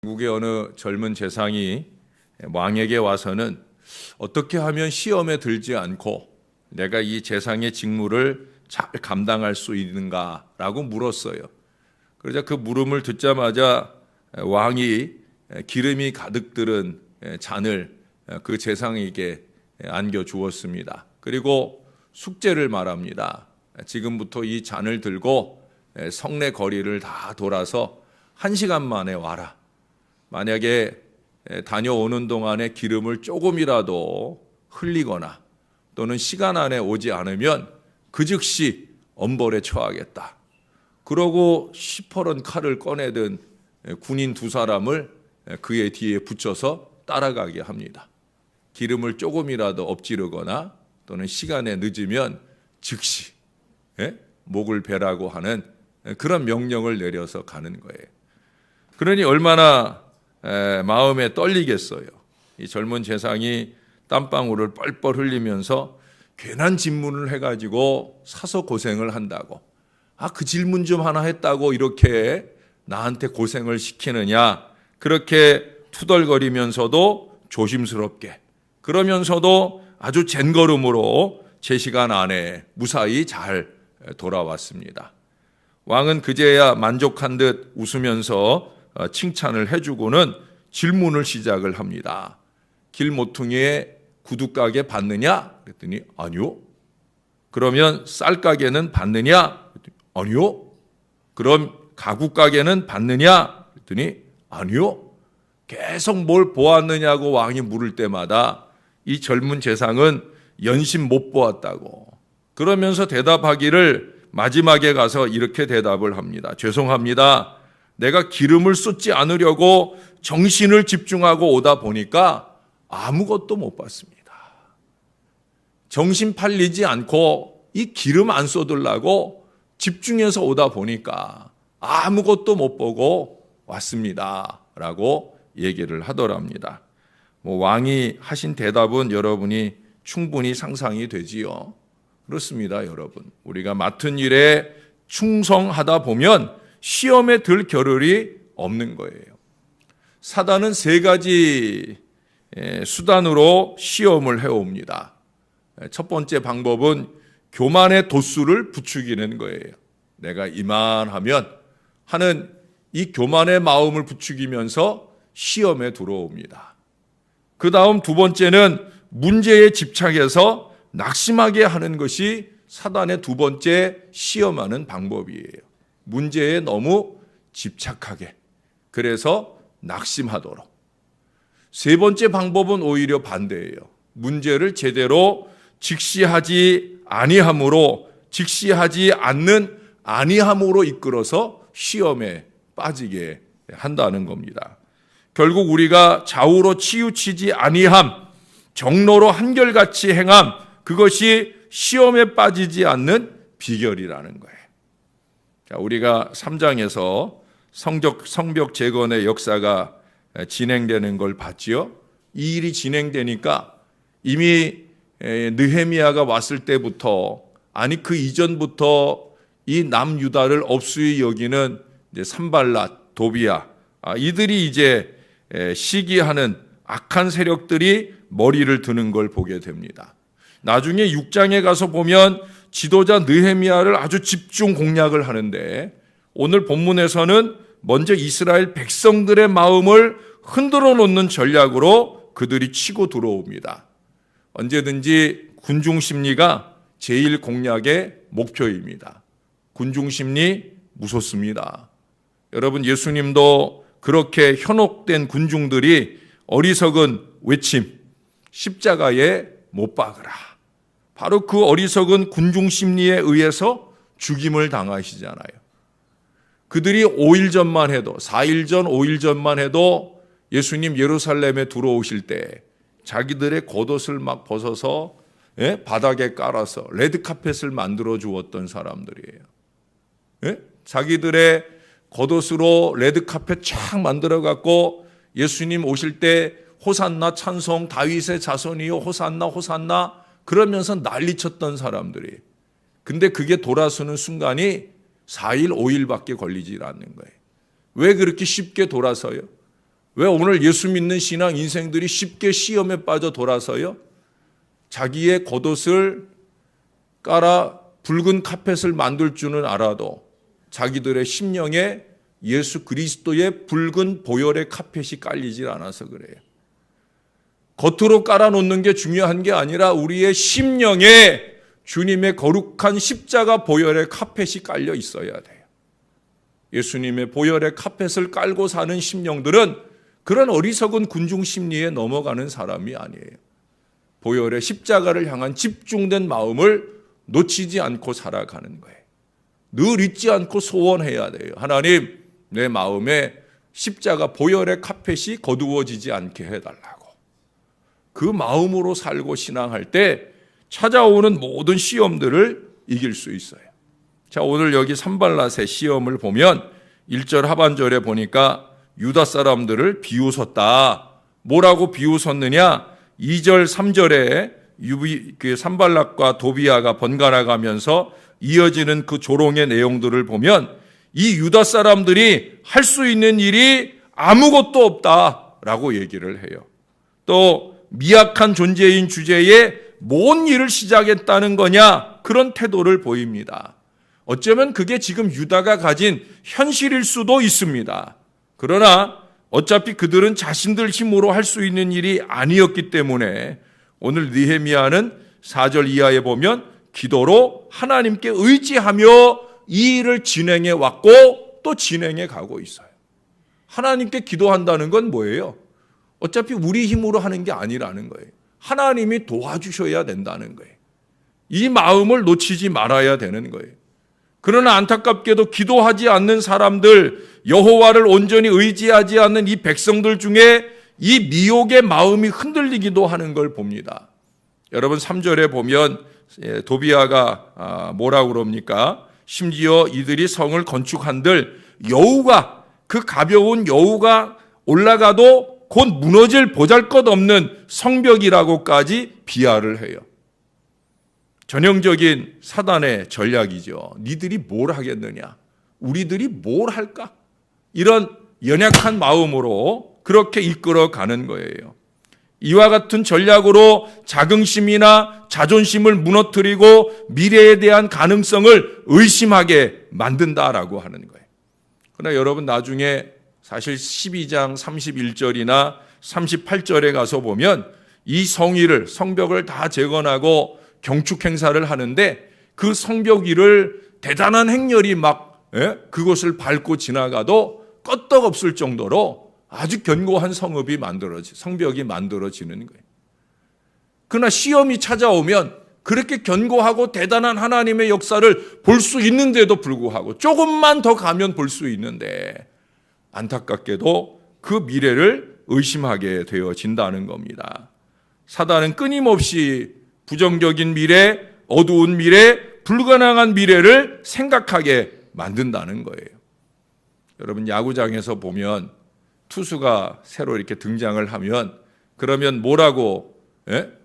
미국의 어느 젊은 재상이 왕에게 와서는 어떻게 하면 시험에 들지 않고 내가 이 재상의 직무를 잘 감당할 수 있는가라고 물었어요. 그러자 그 물음을 듣자마자 왕이 기름이 가득 들은 잔을 그 재상에게 안겨 주었습니다. 그리고 숙제를 말합니다. 지금부터 이 잔을 들고 성내 거리를 다 돌아서 1시간 만에 와라. 만약에 다녀오는 동안에 기름을 조금이라도 흘리거나 또는 시간 안에 오지 않으면 그 즉시 엄벌에 처하겠다. 그러고 시퍼런 칼을 꺼내든 군인 2사람을 그의 뒤에 붙여서 따라가게 합니다. 기름을 조금이라도 엎지르거나 또는 시간에 늦으면 즉시 목을 베라고 하는 그런 명령을 내려서 가는 거예요. 그러니 얼마나 마음에 떨리겠어요. 이 젊은 재상이 땀방울을 뻘뻘 흘리면서 괜한 질문을 해가지고 사서 고생을 한다고. 그 질문 좀 하나 했다고 이렇게 나한테 고생을 시키느냐. 그렇게 투덜거리면서도 조심스럽게, 그러면서도 아주 젠걸음으로 제 시간 안에 무사히 잘 돌아왔습니다. 왕은 그제야 만족한 듯 웃으면서 칭찬을 해주고는 질문을 시작을 합니다. 길 모퉁이에 구두가게 받느냐? 그랬더니 아니요. 그러면 쌀가게는 받느냐? 그랬더니 아니요. 그럼 가구가게는 받느냐? 그랬더니 아니요. 계속 뭘 보았느냐고 왕이 물을 때마다 이 젊은 재상은 연신 못 보았다고 그러면서 대답하기를 마지막에 가서 이렇게 대답을 합니다. 죄송합니다. 내가 기름을 쏟지 않으려고 정신을 집중하고 오다 보니까 아무것도 못 봤습니다. 정신 팔리지 않고 이 기름 안 쏟으려고 집중해서 오다 보니까 아무것도 못 보고 왔습니다. 라고 얘기를 하더랍니다. 왕이 하신 대답은 여러분이 충분히 상상이 되지요. 그렇습니다, 여러분. 우리가 맡은 일에 충성하다 보면 시험에 들 겨를이 없는 거예요. 사단은 3가지 수단으로 시험을 해옵니다. 첫 번째 방법은 교만의 돛수를 부추기는 거예요. 내가 이만하면 하는 이 교만의 마음을 부추기면서 시험에 들어옵니다. 그 다음 2번째는 문제에 집착해서 낙심하게 하는 것이 사단의 2번째 시험하는 방법이에요. 문제에 너무 집착하게, 그래서 낙심하도록. 3번째 방법은 오히려 반대예요. 문제를 제대로 직시하지 아니함으로, 직시하지 않는 아니함으로 이끌어서 시험에 빠지게 한다는 겁니다. 결국 우리가 좌우로 치우치지 아니함, 정로로 한결같이 행함, 그것이 시험에 빠지지 않는 비결이라는 거예요. 자, 우리가 3장에서 성벽 재건의 역사가 진행되는 걸 봤지요. 이 일이 진행되니까 이미 느헤미야가 왔을 때부터, 아니 그 이전부터 이 남유다를 업수히 여기는 산발랏, 도비야, 이들이 이제 시기하는 악한 세력들이 머리를 드는 걸 보게 됩니다. 나중에 6장에 가서 보면 지도자 느헤미야를 아주 집중 공략을 하는데, 오늘 본문에서는 먼저 이스라엘 백성들의 마음을 흔들어 놓는 전략으로 그들이 치고 들어옵니다. 언제든지 군중 심리가 제일 공략의 목표입니다. 군중 심리 무섭습니다. 여러분, 예수님도 그렇게 현혹된 군중들이 어리석은 외침, 십자가에 못 박으라, 바로 그 어리석은 군중 심리에 의해서 죽임을 당하시잖아요. 그들이 5일 전만 해도, 4일 전, 5일 전만 해도 예수님 예루살렘에 들어오실 때 자기들의 겉옷을 막 벗어서 바닥에 깔아서 레드카펫을 만들어 주었던 사람들이에요. 자기들의 겉옷으로 레드카펫 쫙 만들어 갖고 예수님 오실 때 호산나 찬송, 다윗의 자손이요 호산나 호산나 그러면서 난리쳤던 사람들이. 근데 그게 돌아서는 순간이 4일, 5일밖에 걸리지 않는 거예요. 왜 그렇게 쉽게 돌아서요? 왜 오늘 예수 믿는 신앙 인생들이 쉽게 시험에 빠져 돌아서요? 자기의 겉옷을 깔아 붉은 카펫을 만들 줄은 알아도 자기들의 심령에 예수 그리스도의 붉은 보혈의 카펫이 깔리질 않아서 그래요. 겉으로 깔아놓는 게 중요한 게 아니라 우리의 심령에 주님의 거룩한 십자가 보혈의 카펫이 깔려 있어야 돼요. 예수님의 보혈의 카펫을 깔고 사는 심령들은 그런 어리석은 군중 심리에 넘어가는 사람이 아니에요. 보혈의 십자가를 향한 집중된 마음을 놓치지 않고 살아가는 거예요. 늘 잊지 않고 소원해야 돼요. 하나님, 내 마음에 십자가 보혈의 카펫이 거두어지지 않게 해달라고. 그 마음으로 살고 신앙할 때 찾아오는 모든 시험들을 이길 수 있어요. 자, 오늘 여기 산발랏의 시험을 보면 1절 하반절에 보니까 유다 사람들을 비웃었다. 뭐라고 비웃었느냐? 2절 3절에 산발랏과 도비아가 번갈아 가면서 이어지는 그 조롱의 내용들을 보면 이 유다 사람들이 할 수 있는 일이 아무것도 없다라고 얘기를 해요. 또 미약한 존재인 주제에 뭔 일을 시작했다는 거냐, 그런 태도를 보입니다. 어쩌면 그게 지금 유다가 가진 현실일 수도 있습니다. 그러나 어차피 그들은 자신들 힘으로 할 수 있는 일이 아니었기 때문에 오늘 느헤미야는 4절 이하에 보면 기도로 하나님께 의지하며 이 일을 진행해 왔고 또 진행해 가고 있어요. 하나님께 기도한다는 건 뭐예요? 어차피 우리 힘으로 하는 게 아니라는 거예요. 하나님이 도와주셔야 된다는 거예요. 이 마음을 놓치지 말아야 되는 거예요. 그러나 안타깝게도 기도하지 않는 사람들, 여호와를 온전히 의지하지 않는 이 백성들 중에 이 미혹의 마음이 흔들리기도 하는 걸 봅니다. 여러분 3절에 보면 도비아가 뭐라고 그럽니까? 심지어 이들이 성을 건축한들 여우가, 그 가벼운 여우가 올라가도 곧 무너질 보잘것없는 성벽이라고까지 비하를 해요. 전형적인 사단의 전략이죠. 니들이 뭘 하겠느냐? 우리들이 뭘 할까? 이런 연약한 마음으로 그렇게 이끌어가는 거예요. 이와 같은 전략으로 자긍심이나 자존심을 무너뜨리고 미래에 대한 가능성을 의심하게 만든다라고 하는 거예요. 그러나 여러분 나중에 사실 12장 31절이나 38절에 가서 보면 이 성벽을 다 재건하고 경축 행사를 하는데 그 성벽 위를 대단한 행렬이 막 그곳을 밟고 지나가도 끄떡없을 정도로 아주 견고한 성벽이 만들어지는 거예요. 그러나 시험이 찾아오면 그렇게 견고하고 대단한 하나님의 역사를 볼 수 있는데도 불구하고 조금만 더 가면 볼 수 있는데 안타깝게도 그 미래를 의심하게 되어진다는 겁니다. 사단은 끊임없이 부정적인 미래, 어두운 미래, 불가능한 미래를 생각하게 만든다는 거예요. 여러분 야구장에서 보면 투수가 새로 이렇게 등장을 하면 그러면 뭐라고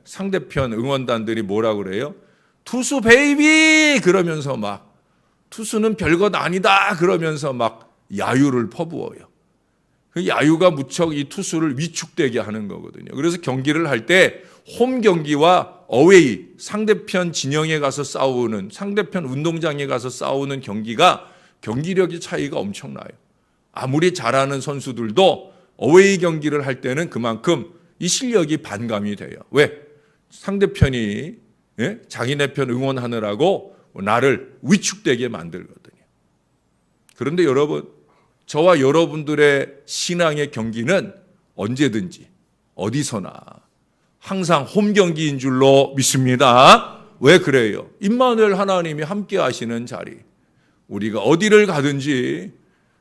상대편 응원단들이 뭐라고 그래요? 투수 베이비! 그러면서 막 투수는 별것 아니다 그러면서 막 야유를 퍼부어요. 그 야유가 무척 이 투수를 위축되게 하는 거거든요. 그래서 경기를 할 때 홈 경기와 어웨이, 상대편 진영에 가서 싸우는, 상대편 운동장에 가서 싸우는 경기가 경기력의 차이가 엄청나요. 아무리 잘하는 선수들도 어웨이 경기를 할 때는 그만큼 이 실력이 반감이 돼요. 왜? 상대편이 자기네 편 응원하느라고 나를 위축되게 만들거든요. 그런데 여러분, 저와 여러분들의 신앙의 경기는 언제든지 어디서나 항상 홈 경기인 줄로 믿습니다. 왜 그래요? 임마누엘 하나님이 함께 하시는 자리, 우리가 어디를 가든지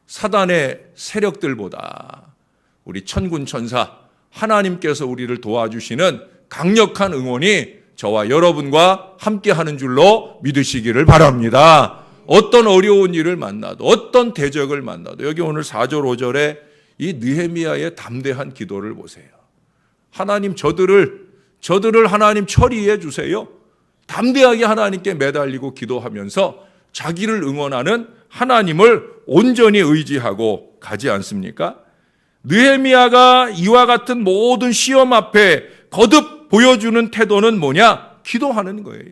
사단의 세력들보다 우리 천군 천사 하나님께서 우리를 도와주시는 강력한 응원이 저와 여러분과 함께하는 줄로 믿으시기를 바랍니다. 어떤 어려운 일을 만나도, 어떤 대적을 만나도, 여기 오늘 4절 5절에 이 느헤미야의 담대한 기도를 보세요. 하나님 저들을 하나님 처리해 주세요. 담대하게 하나님께 매달리고 기도하면서 자기를 응원하는 하나님을 온전히 의지하고 가지 않습니까? 느헤미야가 이와 같은 모든 시험 앞에 거듭 보여주는 태도는 뭐냐? 기도하는 거예요.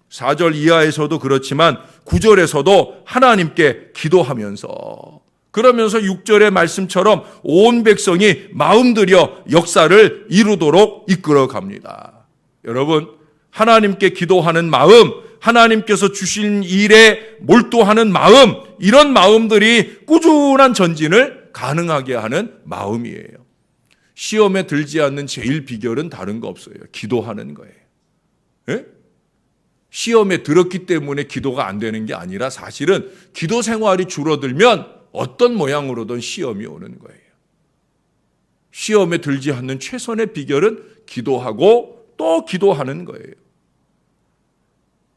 4절 이하에서도 그렇지만 9절에서도 하나님께 기도하면서, 그러면서 6절의 말씀처럼 온 백성이 마음 들여 역사를 이루도록 이끌어 갑니다. 여러분, 하나님께 기도하는 마음, 하나님께서 주신 일에 몰두하는 마음, 이런 마음들이 꾸준한 전진을 가능하게 하는 마음이에요. 시험에 들지 않는 제일 비결은 다른 거 없어요. 기도하는 거예요. 예? 시험에 들었기 때문에 기도가 안 되는 게 아니라 사실은 기도 생활이 줄어들면 어떤 모양으로든 시험이 오는 거예요. 시험에 들지 않는 최선의 비결은 기도하고 또 기도하는 거예요.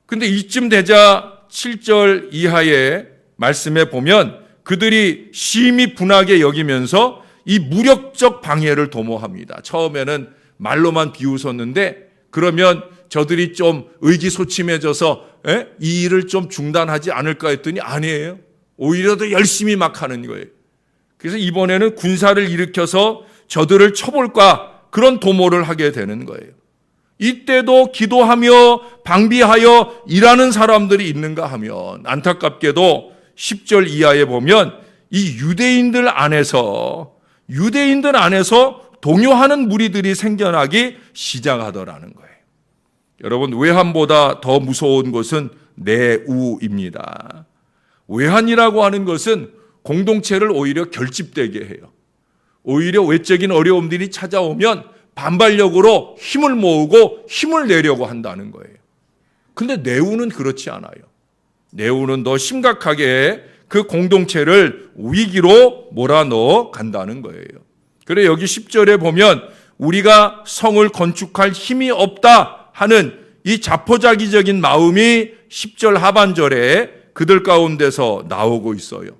근데 이쯤 되자 7절 이하의 말씀에 보면 그들이 심히 분하게 여기면서 이 무력적 방해를 도모합니다. 처음에는 말로만 비웃었는데 그러면 저들이 좀 의기소침해져서 이 일을 좀 중단하지 않을까 했더니 아니에요. 오히려 더 열심히 막 하는 거예요. 그래서 이번에는 군사를 일으켜서 저들을 쳐볼까, 그런 도모를 하게 되는 거예요. 이때도 기도하며 방비하여 일하는 사람들이 있는가 하면 안타깝게도 10절 이하에 보면 이 유대인들 안에서 동요하는 무리들이 생겨나기 시작하더라는 거예요. 여러분, 외환보다 더 무서운 것은 내우입니다. 외환이라고 하는 것은 공동체를 오히려 결집되게 해요. 오히려 외적인 어려움들이 찾아오면 반발력으로 힘을 모으고 힘을 내려고 한다는 거예요. 근데 내우는 그렇지 않아요. 내우는 더 심각하게 그 공동체를 위기로 몰아넣어 간다는 거예요. 그래 여기 10절에 보면 우리가 성을 건축할 힘이 없다 하는 이 자포자기적인 마음이 10절 하반절에 그들 가운데서 나오고 있어요.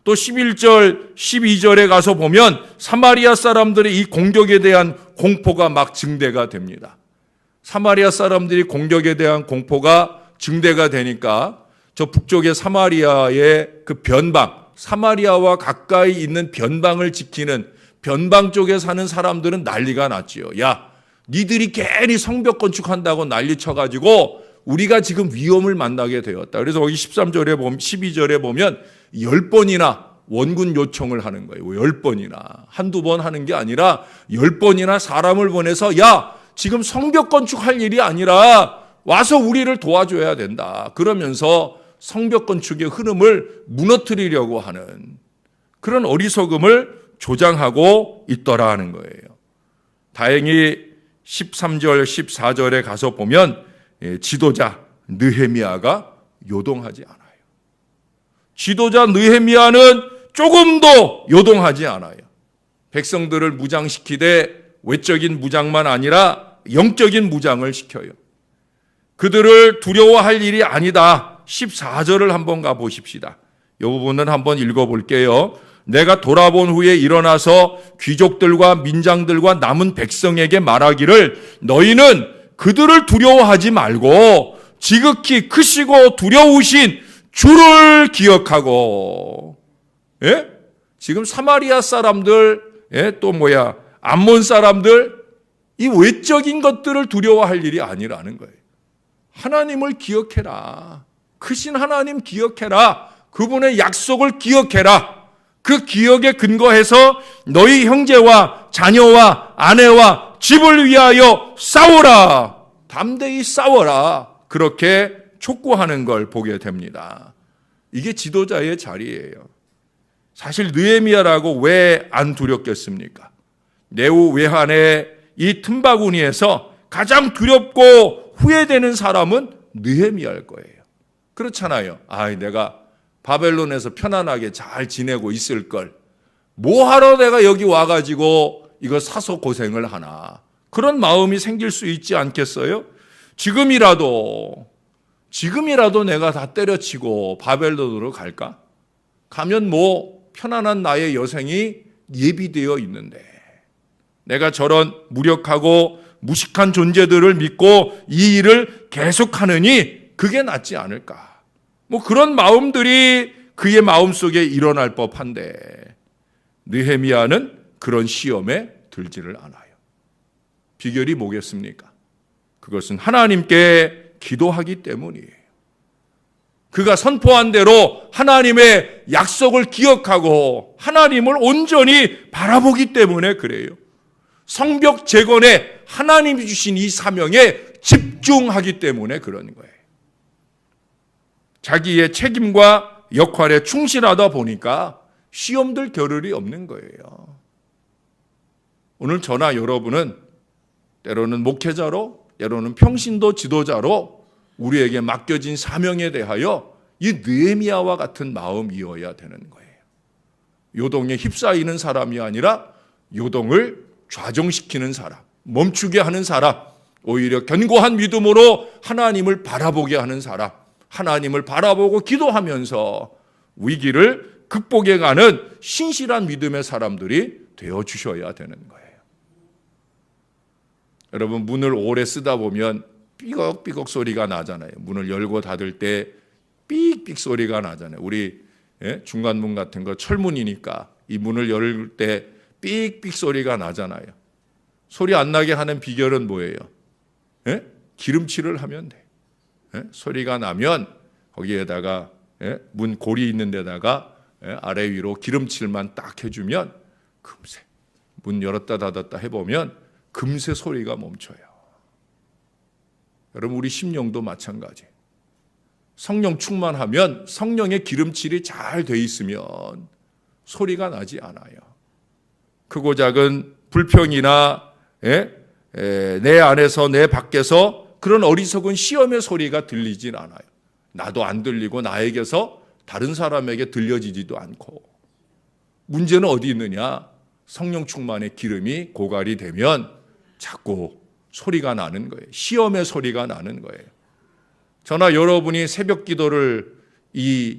또 11절, 12절에 가서 보면 사마리아 사람들의 이 공격에 대한 공포가 막 증대가 됩니다. 사마리아 사람들이 공격에 대한 공포가 증대가 되니까 저 북쪽의 사마리아의 그 변방, 사마리아와 가까이 있는 변방을 지키는 변방 쪽에 사는 사람들은 난리가 났지요. 야, 니들이 괜히 성벽 건축한다고 난리 쳐가지고 우리가 지금 위험을 만나게 되었다. 그래서 거기 13절에 보면, 12절에 보면 10번이나 원군 요청을 하는 거예요. 10번이나. 한두 번 하는 게 아니라 10번이나 사람을 보내서 야, 지금 성벽 건축할 일이 아니라 와서 우리를 도와줘야 된다. 그러면서 성벽 건축의 흐름을 무너뜨리려고 하는 그런 어리석음을 조장하고 있더라 하는 거예요. 다행히 13절, 14절에 가서 보면 지도자 느헤미야가 요동하지 않아요. 지도자 느헤미야는 조금도 요동하지 않아요. 백성들을 무장시키되 외적인 무장만 아니라 영적인 무장을 시켜요. 그들을 두려워할 일이 아니다. 14절을 한번 가보십시다. 이 부분은 한번 읽어볼게요. 내가 돌아본 후에 일어나서 귀족들과 민장들과 남은 백성에게 말하기를 너희는 그들을 두려워하지 말고 지극히 크시고 두려우신 주를 기억하고, 예? 지금 사마리아 사람들, 또 암몬 사람들, 이 외적인 것들을 두려워할 일이 아니라는 거예요. 하나님을 기억해라. 크신 하나님 기억해라. 그분의 약속을 기억해라. 그 기억에 근거해서 너희 형제와 자녀와 아내와 집을 위하여 싸워라. 담대히 싸워라. 그렇게 촉구하는 걸 보게 됩니다. 이게 지도자의 자리예요. 사실 느헤미야라고 왜 안 두렵겠습니까? 내우 외환의 이 틈바구니에서 가장 두렵고 후회되는 사람은 느헤미야일 거예요. 그렇잖아요. 내가 바벨론에서 편안하게 잘 지내고 있을 걸. 뭐하러 내가 여기 와가지고 이거 사서 고생을 하나. 그런 마음이 생길 수 있지 않겠어요? 지금이라도 내가 다 때려치고 바벨론으로 갈까? 가면 편안한 나의 여생이 예비되어 있는데 내가 저런 무력하고 무식한 존재들을 믿고 이 일을 계속하느니 그게 낫지 않을까? 그런 마음들이 그의 마음속에 일어날 법한데 느헤미야는 그런 시험에 들지를 않아요. 비결이 뭐겠습니까? 그것은 하나님께 기도하기 때문이에요. 그가 선포한 대로 하나님의 약속을 기억하고 하나님을 온전히 바라보기 때문에 그래요. 성벽 재건에 하나님이 주신 이 사명에 집중하기 때문에 그런 거예요. 자기의 책임과 역할에 충실하다 보니까 시험들 겨를이 없는 거예요. 오늘 저나 여러분은 때로는 목회자로, 때로는 평신도 지도자로 우리에게 맡겨진 사명에 대하여 이 느헤미야와 같은 마음이어야 되는 거예요. 요동에 휩싸이는 사람이 아니라 요동을 좌정시키는 사람, 멈추게 하는 사람, 오히려 견고한 믿음으로 하나님을 바라보게 하는 사람, 하나님을 바라보고 기도하면서 위기를 극복해 가는 신실한 믿음의 사람들이 되어주셔야 되는 거예요. 여러분, 문을 오래 쓰다 보면 삐걱삐걱 소리가 나잖아요. 문을 열고 닫을 때 삑삑 소리가 나잖아요. 우리 중간문 같은 거 철문이니까 이 문을 열 때 삑삑 소리가 나잖아요. 소리 안 나게 하는 비결은 뭐예요? 기름칠을 하면 돼. 소리가 나면 거기에다가 문 고리 있는 데다가 아래 위로 기름칠만 딱 해주면 금세 문 열었다 닫았다 해보면 금세 소리가 멈춰요. 여러분, 우리 심령도 마찬가지. 성령 충만하면 성령의 기름칠이 잘 돼 있으면 소리가 나지 않아요. 크고 작은 불평이나 내 안에서 내 밖에서 그런 어리석은 시험의 소리가 들리진 않아요. 나도 안 들리고 나에게서 다른 사람에게 들려지지도 않고. 문제는 어디 있느냐? 성령 충만의 기름이 고갈이 되면 자꾸 소리가 나는 거예요. 시험의 소리가 나는 거예요. 저나 여러분이 새벽 기도를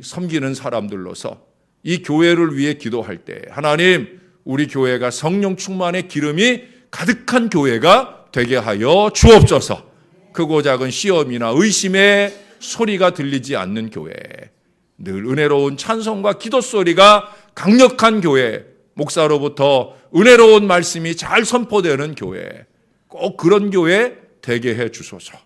섬기는 사람들로서 이 교회를 위해 기도할 때 하나님, 우리 교회가 성령 충만의 기름이 가득한 교회가 되게 하여 주옵소서. 크고 작은 시험이나 의심의 소리가 들리지 않는 교회, 늘 은혜로운 찬송과 기도 소리가 강력한 교회, 목사로부터 은혜로운 말씀이 잘 선포되는 교회, 꼭 그런 교회 되게 해 주소서.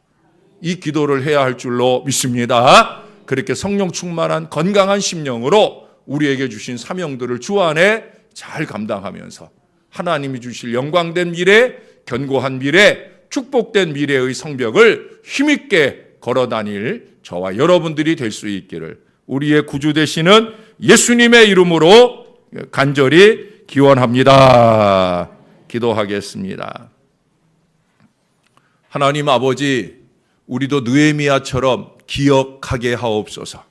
이 기도를 해야 할 줄로 믿습니다. 그렇게 성령 충만한 건강한 심령으로 우리에게 주신 사명들을 주 안에 잘 감당하면서 하나님이 주실 영광된 미래, 견고한 미래, 축복된 미래의 성벽을 힘있게 걸어다닐 저와 여러분들이 될 수 있기를 우리의 구주 되시는 예수님의 이름으로 간절히 기원합니다. 기도하겠습니다. 하나님 아버지, 우리도 느헤미야처럼 기억하게 하옵소서.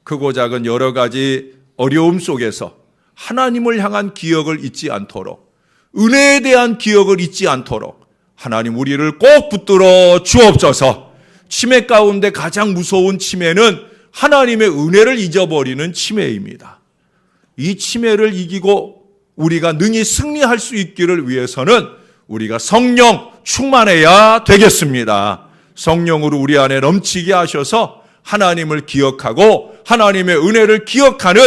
크고 작은 여러 가지 어려움 속에서 하나님을 향한 기억을 잊지 않도록, 은혜에 대한 기억을 잊지 않도록 하나님 우리를 꼭 붙들어 주옵소서. 치매 가운데 가장 무서운 치매는 하나님의 은혜를 잊어버리는 치매입니다. 이 치매를 이기고 우리가 능히 승리할 수 있기를 위해서는 우리가 성령 충만해야 되겠습니다. 성령으로 우리 안에 넘치게 하셔서 하나님을 기억하고 하나님의 은혜를 기억하는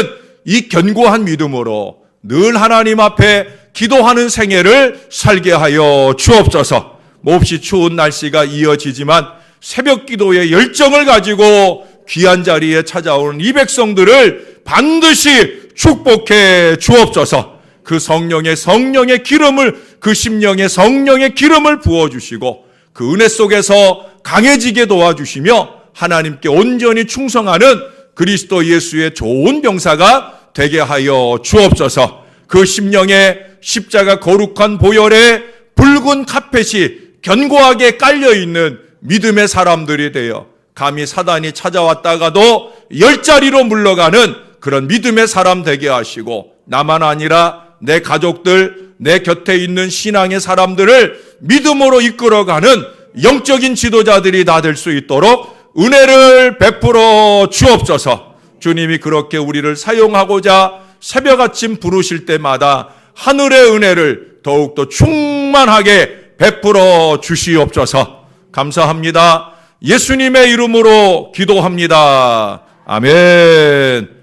이 견고한 믿음으로 늘 하나님 앞에 기도하는 생애를 살게 하여 주옵소서. 몹시 추운 날씨가 이어지지만 새벽 기도의 열정을 가지고 귀한 자리에 찾아오는 이 백성들을 반드시 축복해 주옵소서. 그 성령의 기름을, 그 심령에 성령의 기름을 부어주시고 그 은혜 속에서 강해지게 도와주시며 하나님께 온전히 충성하는 그리스도 예수의 좋은 병사가 되게 하여 주옵소서. 그 심령에 십자가 거룩한 보혈에 붉은 카펫이 견고하게 깔려있는 믿음의 사람들이 되어 감히 사단이 찾아왔다가도 열자리로 물러가는 그런 믿음의 사람 되게 하시고, 나만 아니라 내 가족들, 내 곁에 있는 신앙의 사람들을 믿음으로 이끌어가는 영적인 지도자들이 다 될 수 있도록 은혜를 베풀어 주옵소서. 주님이 그렇게 우리를 사용하고자 새벽 아침 부르실 때마다 하늘의 은혜를 더욱더 충만하게 베풀어 주시옵소서. 감사합니다. 예수님의 이름으로 기도합니다. 아멘.